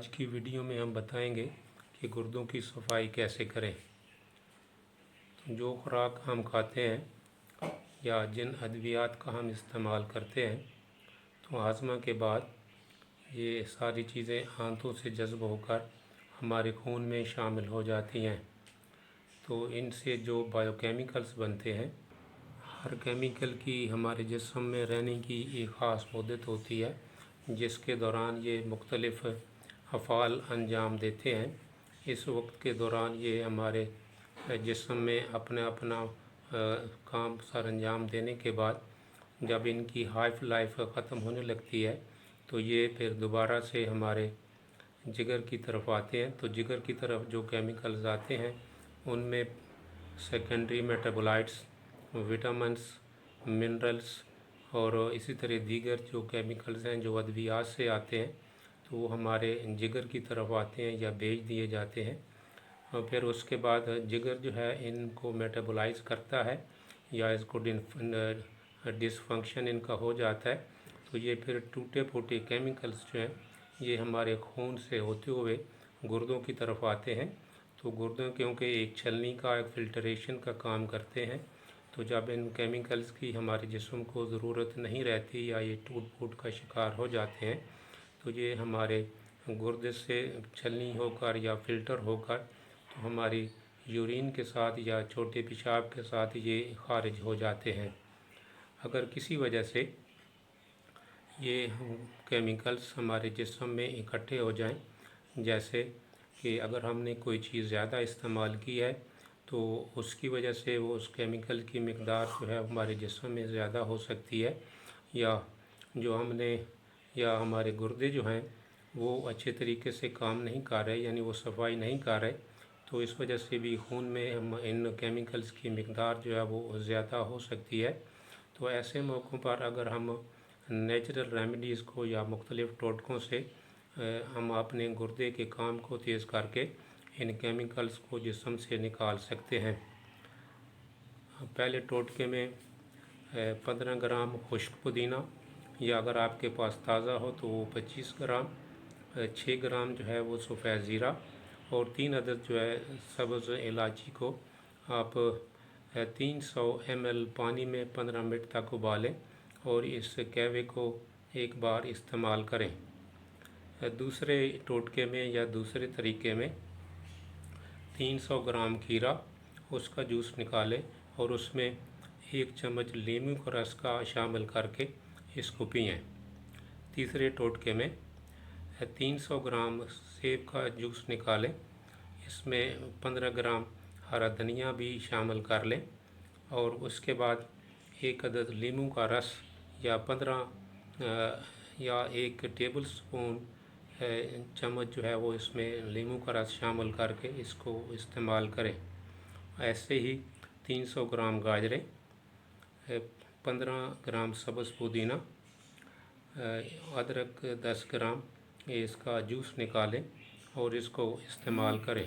आज की वीडियो में हम बताएंगे कि गुर्दों की सफाई कैसे करें। तो जो खुराक हम खाते हैं या जिन अद्वियात का हम इस्तेमाल करते हैं, तो हाजमा के बाद ये सारी चीज़ें आंतों से जज़्ब होकर हमारे खून में शामिल हो जाती हैं। तो इनसे जो बायोकेमिकल्स बनते हैं, हर केमिकल की हमारे जिस्म में रहने की एक ख़ास मुद्दत होती है, जिसके दौरान ये मुख्तलिफ़ अफ़ाल अंजाम देते हैं। इस वक्त के दौरान ये हमारे जिस्म में अपना काम सर अंजाम देने के बाद जब इनकी हाइफ लाइफ ख़त्म होने लगती है, तो ये फिर दोबारा से हमारे जिगर की तरफ आते हैं। तो जिगर की तरफ जो केमिकल्स आते हैं, उनमें सेकेंडरी मेटाबोलाइट्स, विटामिन्स, मिनरल्स और इसी तरह दीगर जो केमिकल्स हैं जो अद्वियात से आते हैं, तो वो हमारे जिगर की तरफ आते हैं या भेज दिए जाते हैं। और फिर उसके बाद जिगर जो है इनको मेटाबोलाइज करता है या इसको डिसफंक्शन इनका हो जाता है। तो ये फिर टूटे फूटे केमिकल्स जो हैं ये हमारे खून से होते हुए गुर्दों की तरफ आते हैं। तो गुर्दों क्योंकि एक छलनी का एक फ़िल्टरेशन का काम करते हैं, तो जब इन केमिकल्स की हमारे जिस्म को ज़रूरत नहीं रहती या ये टूट फूट का शिकार हो जाते हैं, तो ये हमारे गुर्दे से छलनी होकर या फ़िल्टर होकर तो हमारी यूरिन के साथ या छोटे पेशाब के साथ ये खारिज हो जाते हैं। अगर किसी वजह से ये केमिकल्स हमारे जिस्म में इकट्ठे हो जाएं, जैसे कि अगर हमने कोई चीज़ ज़्यादा इस्तेमाल की है तो उसकी वजह से वो उस केमिकल की मिकदार जो है हमारे जिस्म में ज़्यादा हो सकती है, या जो हमने या हमारे गुर्दे जो हैं वो अच्छे तरीके से काम नहीं कर रहे, यानी वो सफाई नहीं कर रहे, तो इस वजह से भी खून में हम इन केमिकल्स की मिकदार जो है वो ज़्यादा हो सकती है। तो ऐसे मौक़ों पर अगर हम नेचुरल रेमेडीज़ को या मुख्तलिफ़ टोटकों से हम अपने गुर्दे के काम को तेज़ करके इन केमिकल्स को जिस्म से निकाल सकते हैं। पहले टोटके में 15 ग्राम खुश्क पुदीना, या अगर आपके पास ताज़ा हो तो वो 25 ग्राम, 6 ग्राम जो है वो सफ़ेद ज़ीरा और 3 अदद जो है सब्ज़ इलायची को आप 300 ml पानी में 15 मिनट तक उबालें और इस कहवे को एक बार इस्तेमाल करें। दूसरे टोटके में या दूसरे तरीके में 300 ग्राम खीरा, उसका जूस निकालें और उसमें 1 चम्मच लीमू का रस का शामिल करके इसको पिएं। तीसरे टोटके में 300 ग्राम सेब का जूस निकालें, इसमें 15 ग्राम हरा धनिया भी शामिल कर लें और उसके बाद 1 अदद लीमू का रस या 1 टेबल स्पून चम्मच जो है वो इसमें लीमू का रस शामिल करके इसको इस्तेमाल करें। ऐसे ही 300 ग्राम गाजरें, 15 ग्राम सब्ज़ पुदीना, अदरक 10 ग्राम, इसका जूस निकालें और इसको इस्तेमाल करें।